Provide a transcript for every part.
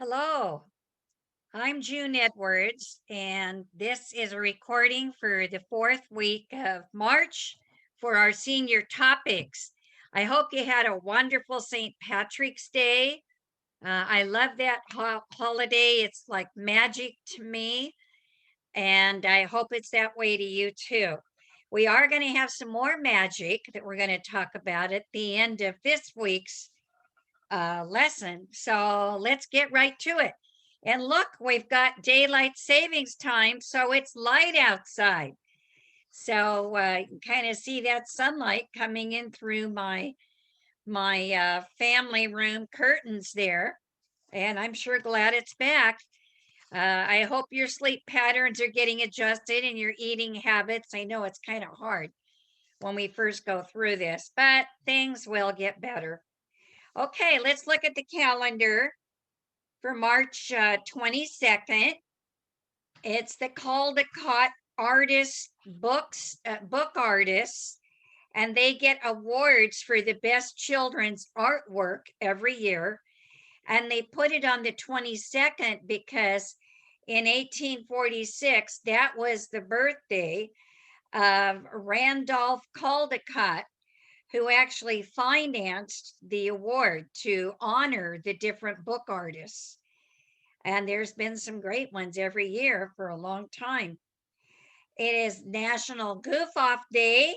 Hello, I'm June Edwards, and this is a recording for the fourth week of March for our senior topics. I hope you had a wonderful St. Patrick's Day. I love that holiday. It's like magic to me, and I hope it's that way to you too. We are going to have some more magic that we're going to talk about at the end of this week's lesson. So let's get right to it. And look, we've got daylight savings time, so it's light outside. So you can kind of see that sunlight coming in through my family room curtains there, and I'm sure glad it's back. I hope your sleep patterns are getting adjusted and your eating habits. I know it's kind of hard when we first go through this, but things will get better. Okay, let's look at the calendar for March 22nd. It's the Caldecott Artists Book Artists, and they get awards for the best children's artwork every year. And they put it on the 22nd because in 1846, that was the birthday of Randolph Caldecott, who actually financed the award to honor the different book artists. And there's been some great ones every year for a long time. It is National Goof Off Day,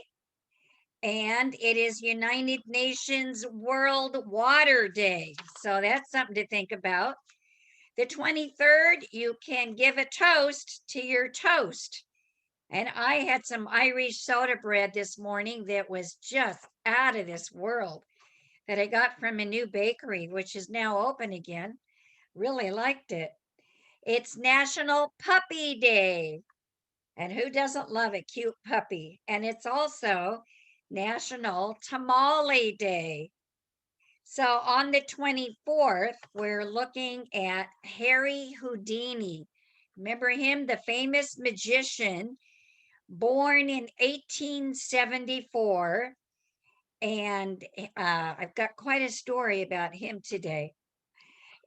and it is United Nations World Water Day. So that's something to think about. The 23rd, you can give a toast to your toast. And I had some Irish soda bread this morning that was just out of this world that I got from a new bakery, which is now open again. Really liked it. It's National Puppy Day. And who doesn't love a cute puppy? And it's also National Tamale Day. So on the 24th, we're looking at Harry Houdini. Remember him, the famous magician, born in 1874. And I've got quite a story about him today.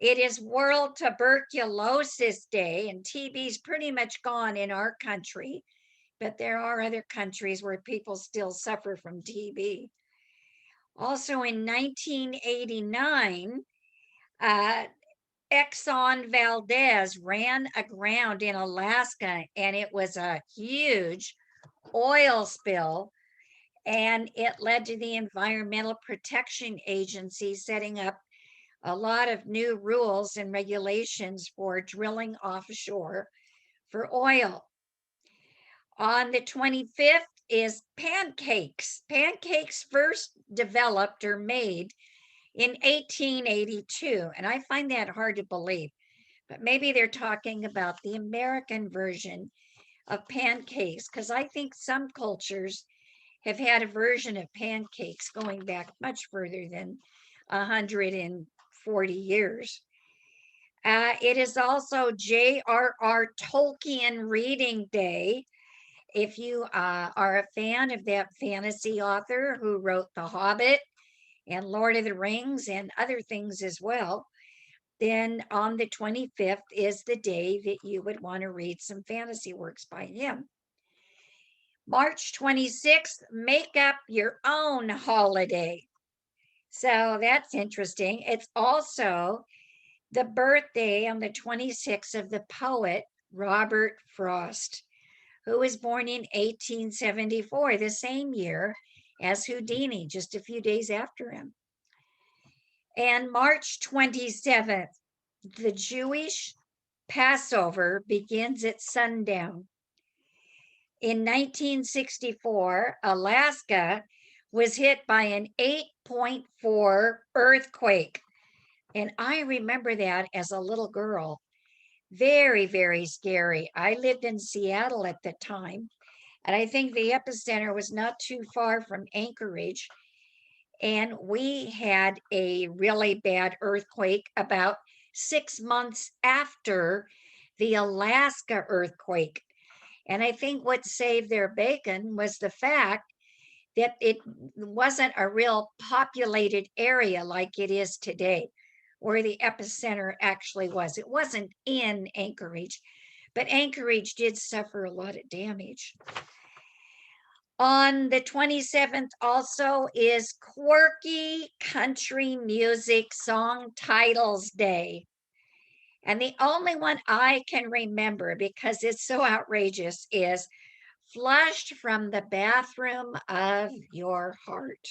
It is World Tuberculosis Day, and TB is pretty much gone in our country, but there are other countries where people still suffer from TB. Also in 1989, uh, Exxon Valdez ran aground in Alaska, and it was a huge oil spill, and it led to the Environmental Protection Agency setting up a lot of new rules and regulations for drilling offshore for oil. On the 25th is pancakes. Pancakes first developed or made in 1882, and I find that hard to believe, but maybe they're talking about the American version of pancakes, because I think some cultures have had a version of pancakes going back much further than 140 years. It is also J.R.R. Tolkien Reading Day. If you are a fan of that fantasy author who wrote The Hobbit and Lord of the Rings and other things as well, then on the 25th is the day that you would want to read some fantasy works by him. March 26th, make up your own holiday. So that's interesting. It's also the birthday on the 26th of the poet Robert Frost, who was born in 1874, the same year as Houdini, just a few days after him. And March 27th, the Jewish Passover begins at sundown. In 1964, Alaska was hit by an 8.4 earthquake. And I remember that as a little girl. Very, very scary. I lived in Seattle at the time, and I think the epicenter was not too far from Anchorage. And we had a really bad earthquake about 6 months after the Alaska earthquake. And I think what saved their bacon was the fact that it wasn't a real populated area like it is today. where the epicenter actually was. It wasn't in Anchorage, but Anchorage did suffer a lot of damage. On the 27th also is Quirky Country Music Song Titles Day. And the only one I can remember because it's so outrageous is Flushed from the Bathroom of Your Heart.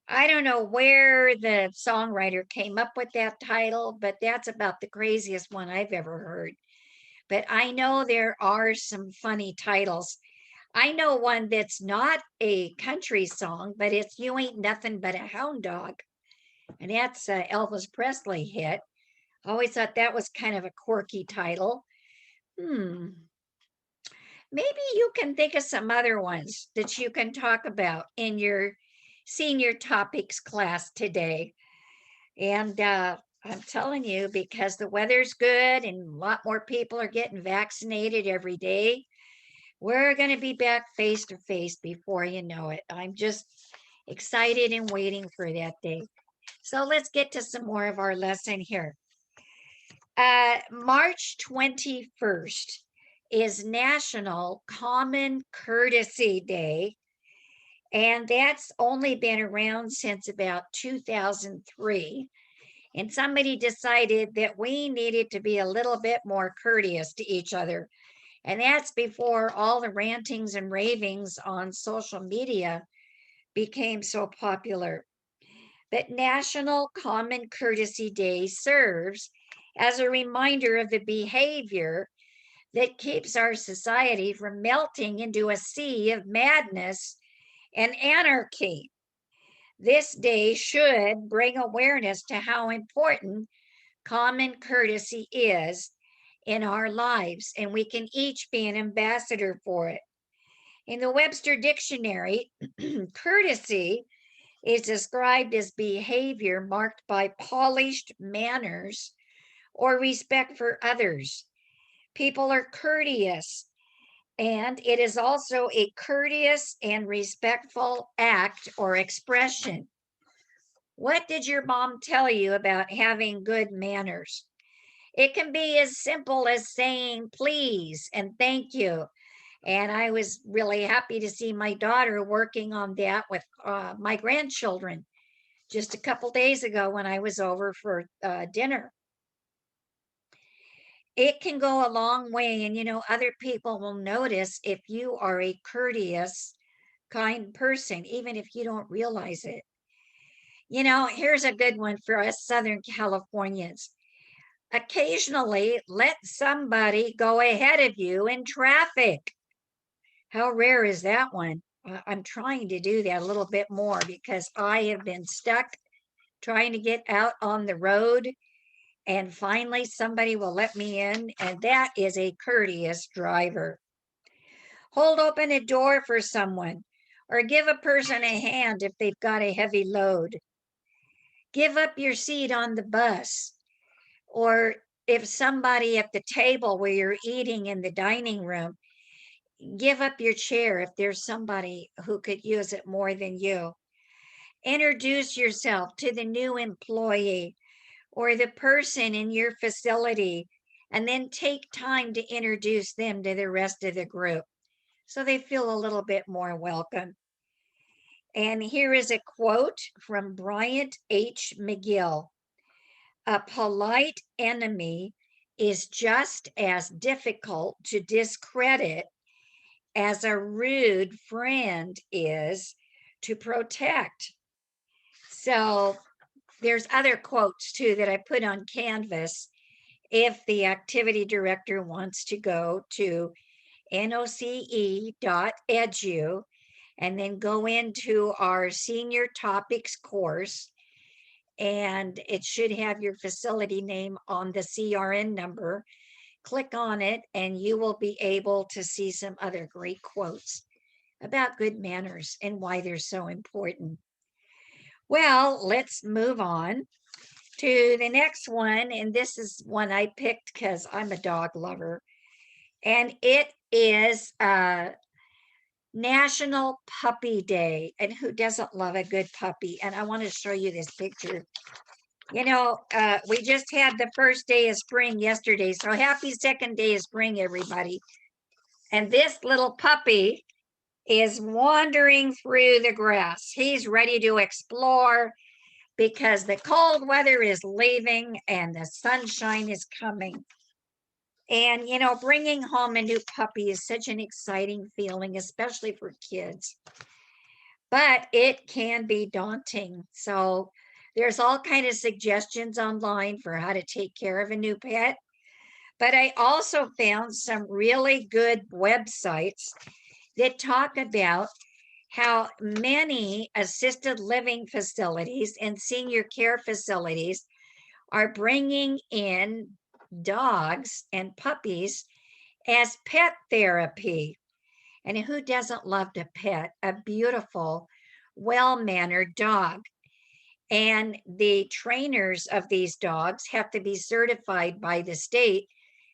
I don't know where the songwriter came up with that title, but that's about the craziest one I've ever heard. But I know there are some funny titles. I know one that's not a country song, but it's You Ain't Nothing But a Hound Dog. And that's a Elvis Presley hit. I always thought that was kind of a quirky title. Maybe you can think of some other ones that you can talk about in your senior topics class today. And I'm telling you, because the weather's good and a lot more people are getting vaccinated every day, we're going to be back face to face before you know it. I'm just excited and waiting for that day. So let's get to some more of our lesson here. March 21st is National Common Courtesy Day, and that's only been around since about 2003. And somebody decided that we needed to be a little bit more courteous to each other. And that's before all the rantings and ravings on social media became so popular. But National Common Courtesy Day serves as a reminder of the behavior that keeps our society from melting into a sea of madness and anarchy. This day should bring awareness to how important common courtesy is in our lives, and we can each be an ambassador for it. In the Webster Dictionary, courtesy is described as behavior marked by polished manners or respect for others. People are courteous, and it is also a courteous and respectful act or expression. What did your mom tell you about having good manners? It can be as simple as saying please and thank you. And I was really happy to see my daughter working on that with my grandchildren just a couple days ago when I was over for dinner. It can go a long way, and other people will notice if you are a courteous, kind person, even if you don't realize it. Here's a good one for us Southern Californians. Occasionally, let somebody go ahead of you in traffic. How rare is that one? I'm trying to do that a little bit more because I have been stuck trying to get out on the road, and finally somebody will let me in, and that is a courteous driver. Hold open a door for someone, or give a person a hand if they've got a heavy load. Give up your seat on the bus, or if somebody at the table where you're eating in the dining room, give up your chair if there's somebody who could use it more than you. Introduce yourself to the new employee or the person in your facility, and then take time to introduce them to the rest of the group so they feel a little bit more welcome. And here is a quote from Bryant H. McGill. A polite enemy is just as difficult to discredit as a rude friend is to protect. So there's other quotes too that I put on Canvas if the activity director wants to go to noce.edu and then go into our senior topics course, and it should have your facility name on the CRN number. Click on it and you will be able to see some other great quotes about good manners and why they're so important. Well, let's move on to the next one. And this is one I picked because I'm a dog lover. And it is National Puppy Day. And who doesn't love a good puppy? And I want to show you this picture We just had the first day of spring yesterday, so happy second day of spring, everybody. And this little puppy is wandering through the grass. He's ready to explore because the cold weather is leaving and the sunshine is coming. And, bringing home a new puppy is such an exciting feeling, especially for kids, but it can be daunting. So there's all kind of suggestions online for how to take care of a new pet. But I also found some really good websites that talk about how many assisted living facilities and senior care facilities are bringing in dogs and puppies as pet therapy. And who doesn't love to pet a beautiful, well mannered dog? And the trainers of these dogs have to be certified by the state,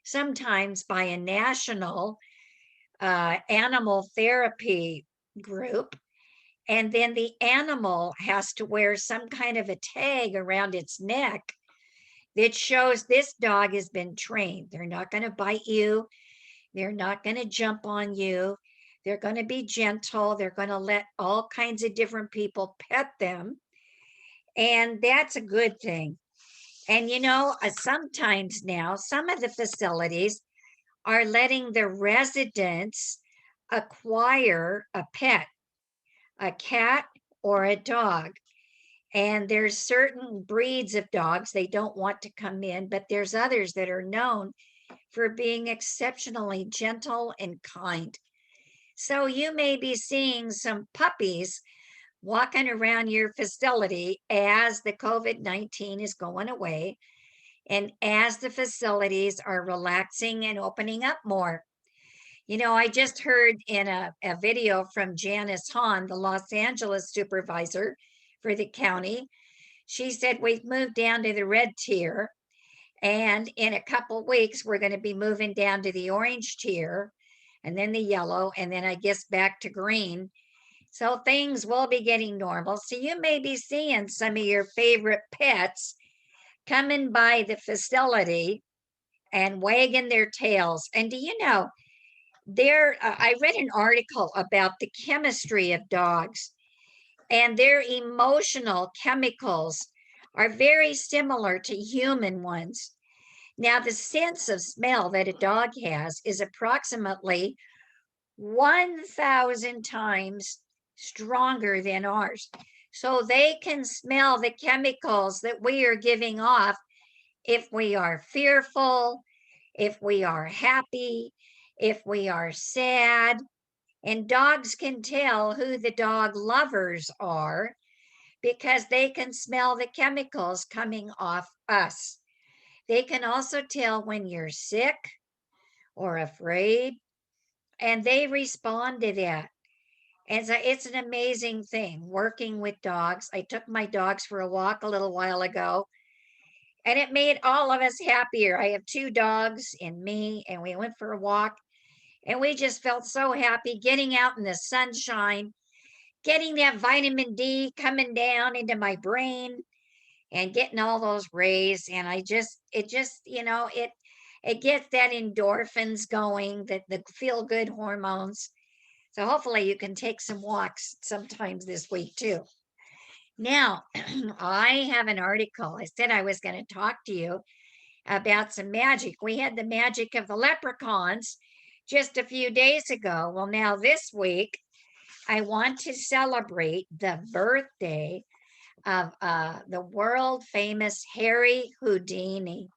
sometimes by a national animal therapy group. And then the animal has to wear some kind of a tag around its neck that shows this dog has been trained. They're not going to bite you, they're not going to jump on you. They're going to be gentle. They're going to let all kinds of different people pet them. And that's a good thing. And sometimes now, some of the facilities are letting the residents acquire a pet, a cat or a dog. And there's certain breeds of dogs they don't want to come in, but there's others that are known for being exceptionally gentle and kind. So you may be seeing some puppies walking around your facility as the COVID-19 is going away and as the facilities are relaxing and opening up more. I just heard in a video from Janice Hahn, the Los Angeles supervisor for the county. She said, we've moved down to the red tier, and in a couple weeks, we're going to be moving down to the orange tier, and then the yellow, and then I guess back to green. So things will be getting normal. So you may be seeing some of your favorite pets coming by the facility and wagging their tails. And do you know, I read an article about the chemistry of dogs, and their emotional chemicals are very similar to human ones. Now, the sense of smell that a dog has is approximately 1,000 times stronger than ours. So they can smell the chemicals that we are giving off if we are fearful, if we are happy, if we are sad. And dogs can tell who the dog lovers are because they can smell the chemicals coming off us. They can also tell when you're sick or afraid, and they respond to that. And so it's an amazing thing working with dogs. I took my dogs for a walk a little while ago, and it made all of us happier. I have two dogs and me, and we went for a walk, and we just felt so happy getting out in the sunshine, getting that vitamin D coming down into my brain and getting all those rays. And it gets that endorphins going, that the feel good hormones. So hopefully you can take some walks sometimes this week too. Now, I have an article. I said I was going to talk to you about some magic. We had the magic of the leprechauns just a few days ago. Well, now this week, I want to celebrate the birthday of the world famous Harry Houdini.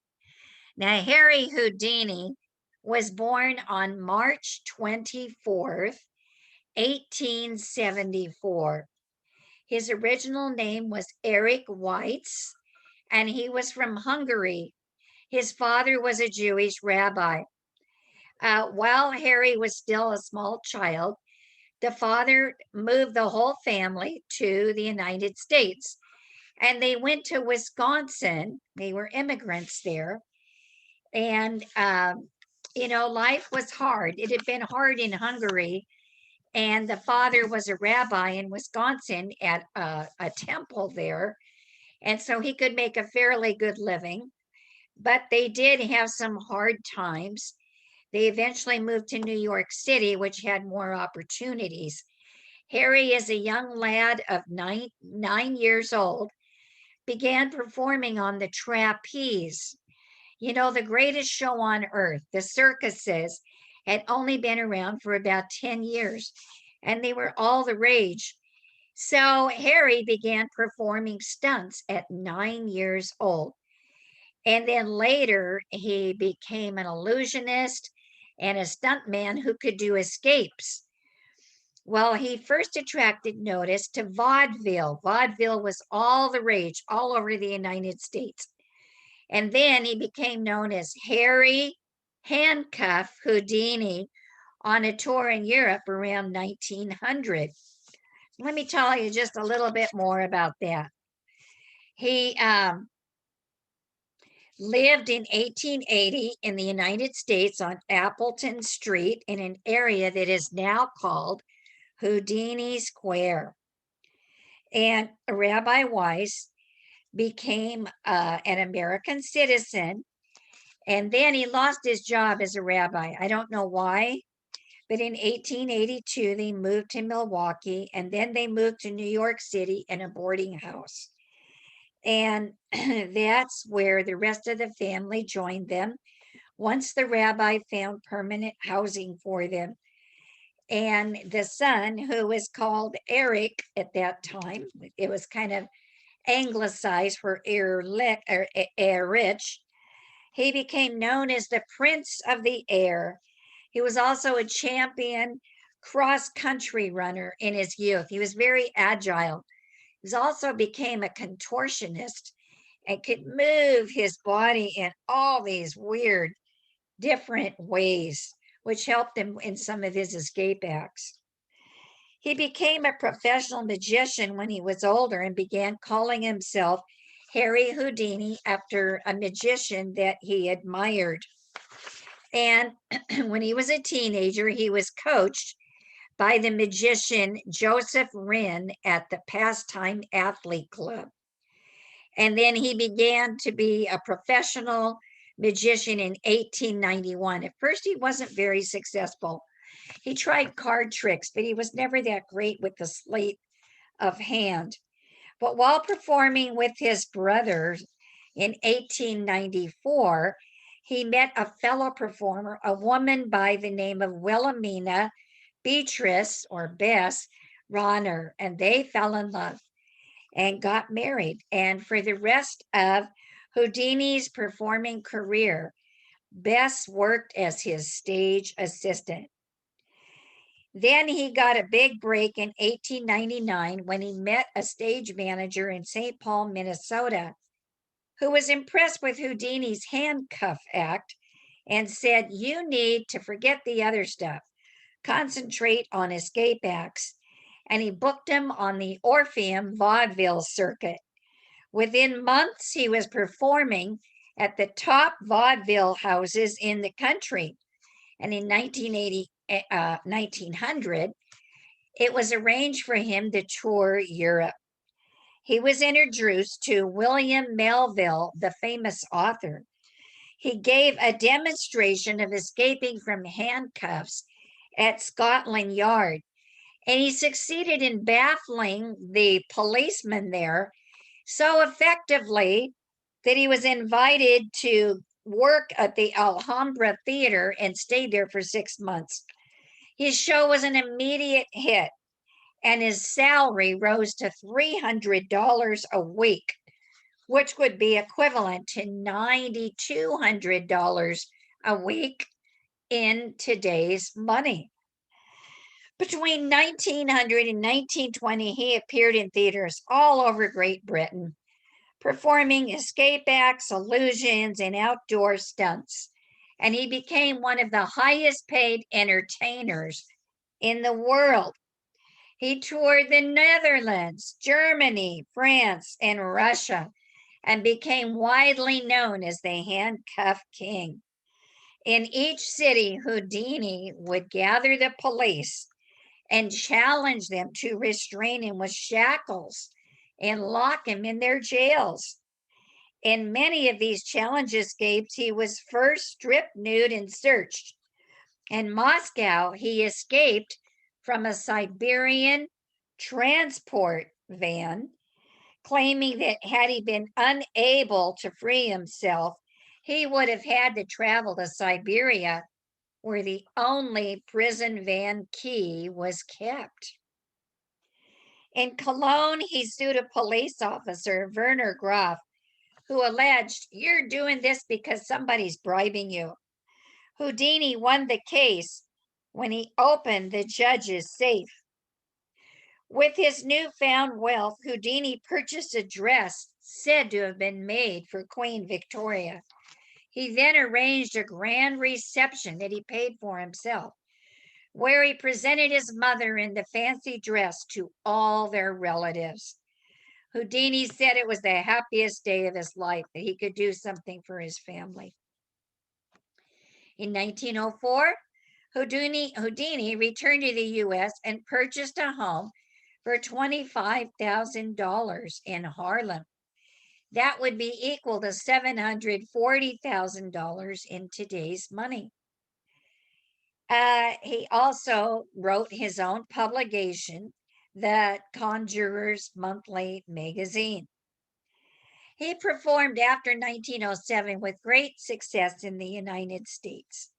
Now, Harry Houdini was born on March 24th, 1874. His original name was Eric Weitz, and he was from Hungary. His father was a Jewish rabbi. While Harry was still a small child, the father moved the whole family to the United States, and they went to Wisconsin. They were immigrants there. And, life was hard. It had been hard in Hungary. And the father was a rabbi in Wisconsin at a temple there. And so he could make a fairly good living, but they did have some hard times. They eventually moved to New York City, which had more opportunities. Harry, as a young lad of 9 years old, began performing on the trapeze. You know, the greatest show on earth, the circuses, had only been around for about 10 years, and they were all the rage. So Harry began performing stunts at 9 years old. And then later, he became an illusionist and a stuntman who could do escapes. Well, he first attracted notice to vaudeville. Vaudeville was all the rage all over the United States. And then he became known as Harry Handcuff Houdini on a tour in Europe around 1900. Let me tell you just a little bit more about that. He lived in 1880 in the United States on Appleton Street in an area that is now called Houdini Square. And Rabbi Weiss became an American citizen, and then he lost his job as a rabbi. I don't know why, but in 1882, they moved to Milwaukee, and then they moved to New York City in a boarding house. And that's where the rest of the family joined them once the rabbi found permanent housing for them. And the son, who was called Eric at that time, it was kind of anglicized for Erlich, or Erich, he became known as the Prince of the Air. He was also a champion cross country runner in his youth. He was very agile. He also became a contortionist and could move his body in all these weird, different ways, which helped him in some of his escape acts. He became a professional magician when he was older and began calling himself Harry Houdini after a magician that he admired. And when he was a teenager, he was coached by the magician Joseph Wren at the Pastime Athlete Club. And then he began to be a professional magician in 1891. At first, he wasn't very successful. He tried card tricks, but he was never that great with the sleight of hand. But while performing with his brothers in 1894, he met a fellow performer, a woman by the name of Wilhelmina Beatrice or Bess Ronner, and they fell in love and got married. And for the rest of Houdini's performing career, Bess worked as his stage assistant. Then he got a big break in 1899 when he met a stage manager in St. Paul, Minnesota, who was impressed with Houdini's handcuff act and said, "You need to forget the other stuff, concentrate on escape acts." And he booked him on the Orpheum vaudeville circuit. Within months, he was performing at the top vaudeville houses in the country. And in 1900, it was arranged for him to tour Europe. He was introduced to William Melville, the famous author. He gave a demonstration of escaping from handcuffs at Scotland Yard, and he succeeded in baffling the policeman there so effectively that he was invited to work at the Alhambra Theater and stayed there for 6 months. His show was an immediate hit, and his salary rose to $300 a week, which would be equivalent to $9,200 a week in today's money. Between 1900 and 1920, he appeared in theaters all over Great Britain, performing escape acts, illusions, and outdoor stunts. And he became one of the highest paid entertainers in the world. He toured the Netherlands, Germany, France, and Russia, and became widely known as the Handcuff King. In each city, Houdini would gather the police and challenge them to restrain him with shackles and lock him in their jails. In many of these challenge escapes, he was first stripped nude and searched. In Moscow, he escaped from a Siberian transport van, claiming that had he been unable to free himself, he would have had to travel to Siberia, where the only prison van key was kept. In Cologne, he sued a police officer, Werner Graf, who alleged, "You're doing this because somebody's bribing you." Houdini won the case when he opened the judge's safe. With his newfound wealth, Houdini purchased a dress said to have been made for Queen Victoria. He then arranged a grand reception that he paid for himself, where he presented his mother in the fancy dress to all their relatives. Houdini said it was the happiest day of his life, that he could do something for his family. In 1904, Houdini returned to the US and purchased a home for $25,000 in Harlem. That would be equal to $740,000 in today's money. He also wrote his own publication, the Conjurer's Monthly Magazine. He performed after 1907 with great success in the United States.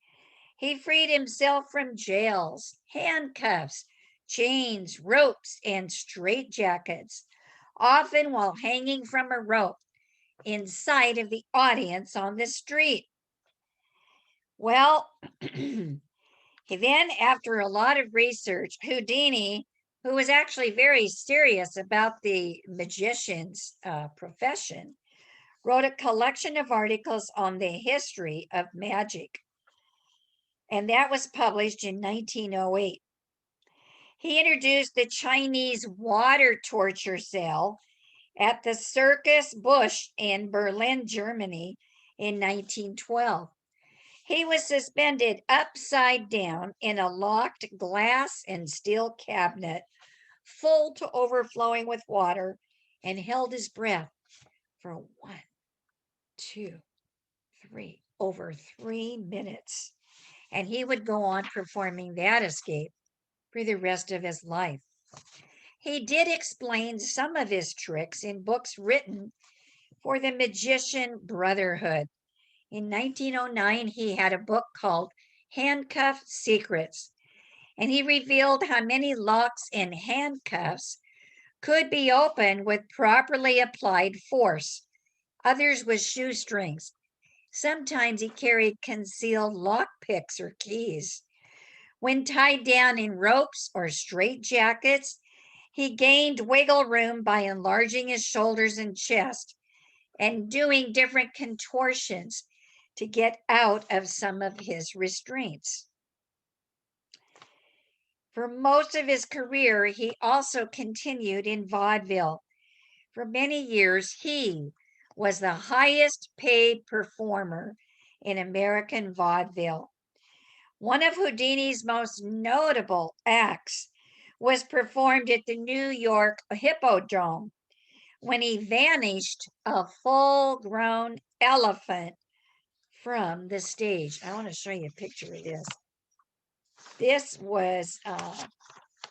He freed himself from jails, handcuffs, chains, ropes, and straitjackets, often while hanging from a rope in sight of the audience on the street. Well, then, after a lot of research, Houdini, who was actually very serious about the magician's profession, wrote a collection of articles on the history of magic. And that was published in 1908. He introduced the Chinese water torture cell at the Circus Busch in Berlin, Germany in 1912. He was suspended upside down in a locked glass and steel cabinet full to overflowing with water and held his breath for 1, 2, 3, over 3 minutes. And he would go on performing that escape for the rest of his life. He did explain some of his tricks in books written for the Magician Brotherhood. In 1909, he had a book called Handcuff Secrets, and he revealed how many locks and handcuffs could be opened with properly applied force, others with shoestrings. Sometimes he carried concealed lock picks or keys. When tied down in ropes or straitjackets, he gained wiggle room by enlarging his shoulders and chest and doing different contortions to get out of some of his restraints. For most of his career, he also continued in vaudeville. For many years, he was the highest paid performer in American vaudeville. One of Houdini's most notable acts was performed at the New York Hippodrome when he vanished a full-grown elephant from the stage. I want to show you a picture of this. This was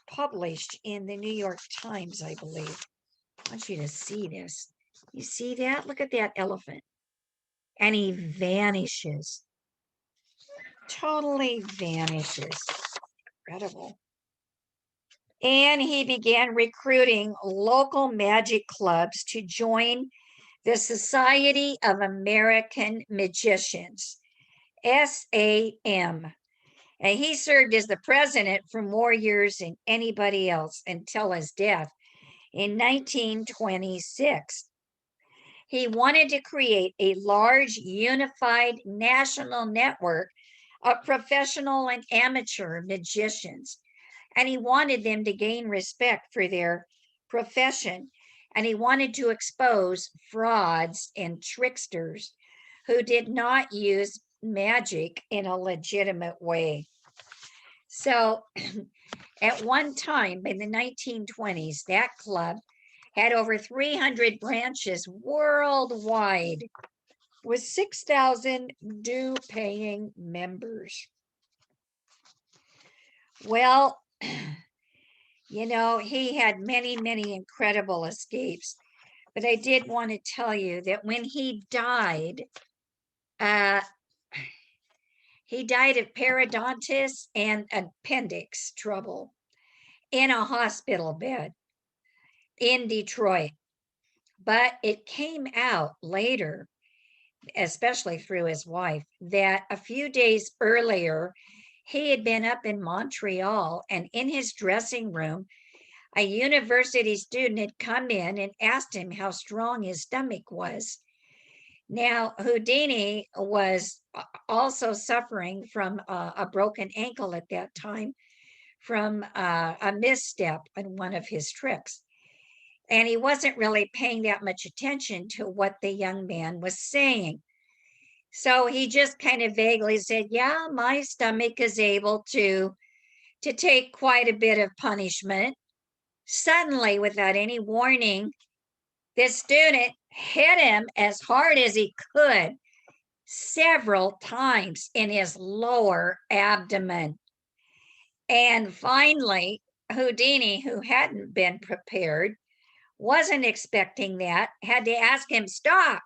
published in the New York Times, I believe. I want you to see this. You see that? Look at that elephant. And he vanishes. Totally vanishes. Incredible. And he began recruiting local magic clubs to join the Society of American Magicians, SAM. And he served as the president for more years than anybody else until his death in 1926. He wanted to create a large, unified national network of professional and amateur magicians. And he wanted them to gain respect for their profession. And he wanted to expose frauds and tricksters who did not use magic in a legitimate way. So at one time in the 1920s, that club had over 300 branches worldwide with 6,000 due paying members. Well, he had many, many incredible escapes. But I did want to tell you that when he died of periodontitis and appendix trouble in a hospital bed in Detroit. But it came out later, especially through his wife, that a few days earlier, he had been up in Montreal, and in his dressing room, a university student had come in and asked him how strong his stomach was. Now, Houdini was also suffering from a broken ankle at that time from a misstep in one of his tricks. And he wasn't really paying that much attention to what the young man was saying. So he just kind of vaguely said, yeah, my stomach is able to take quite a bit of punishment. Suddenly, without any warning, this student hit him as hard as he could several times in his lower abdomen. And finally, Houdini, who hadn't been prepared, wasn't expecting that, had to ask him, stop.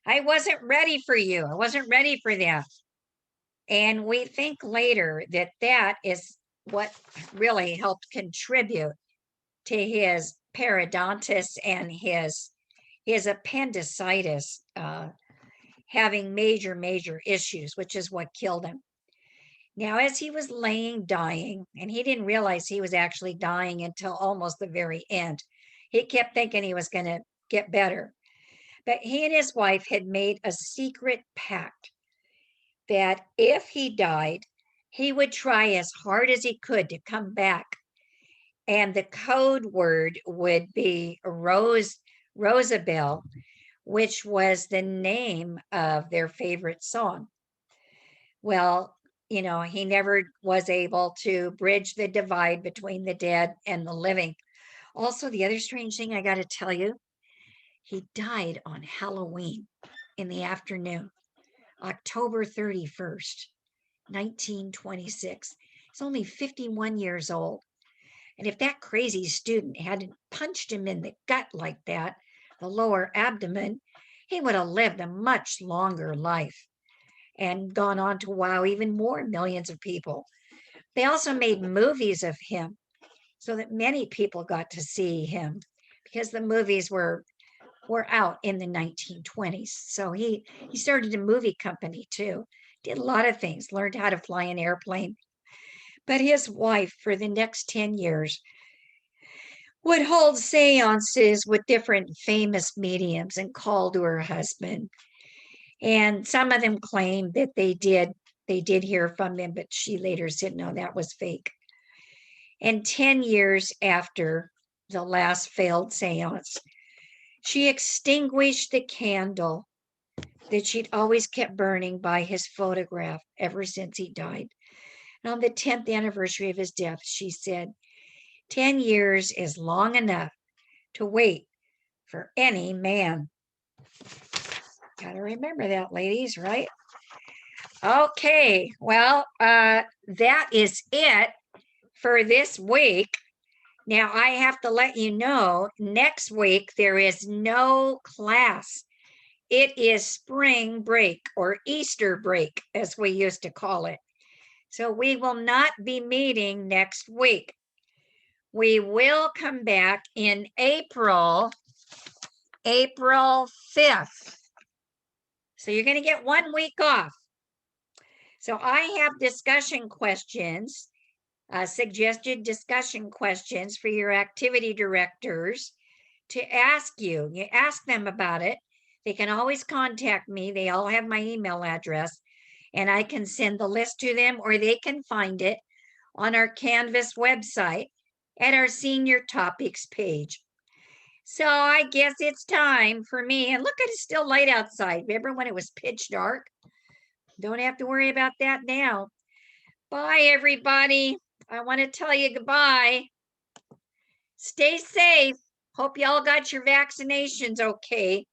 I wasn't ready for you. I wasn't ready for that. And we think later that that is what really helped contribute to his periodontitis and his appendicitis having major issues, which is what killed him. Now, as he was dying, and he didn't realize he was actually dying until almost the very end, he kept thinking he was going to get better. But he and his wife had made a secret pact that if he died, he would try as hard as he could to come back. And the code word would be Rosabelle, which was the name of their favorite song. Well, he never was able to bridge the divide between the dead and the living. Also, the other strange thing I got to tell you, he died on Halloween in the afternoon, October 31st, 1926. He's only 51 years old. And if that crazy student hadn't punched him in the gut like that, the lower abdomen, he would have lived a much longer life and gone on to wow even more millions of people. They also made movies of him so that many people got to see him because the movies were out in the 1920s. So he started a movie company too, did a lot of things, learned how to fly an airplane. But his wife, for the next 10 years, would hold seances with different famous mediums and call to her husband. And some of them claimed that they did hear from him, but she later said, no, that was fake. And 10 years after the last failed seance, she extinguished the candle that she'd always kept burning by his photograph ever since he died. And on the 10th anniversary of his death, she said, 10 years is long enough to wait for any man. Got to remember that, ladies, right? Okay, well, that is it for this week. Now, I have to let you know, next week there is no class. It is spring break or Easter break, as we used to call it. So we will not be meeting next week. We will come back in April 5th. So you're going to get 1 week off. So I have discussion questions, suggested discussion questions for your activity directors to ask you. You ask them about it. They can always contact me. They all have my email address, and I can send the list to them, or they can find it on our Canvas website at our senior topics page. So I guess it's time for me. And look, it's still light outside. Remember when it was pitch dark? Don't have to worry about that now. Bye, everybody. I want to tell you goodbye. Stay safe. Hope y'all got your vaccinations okay.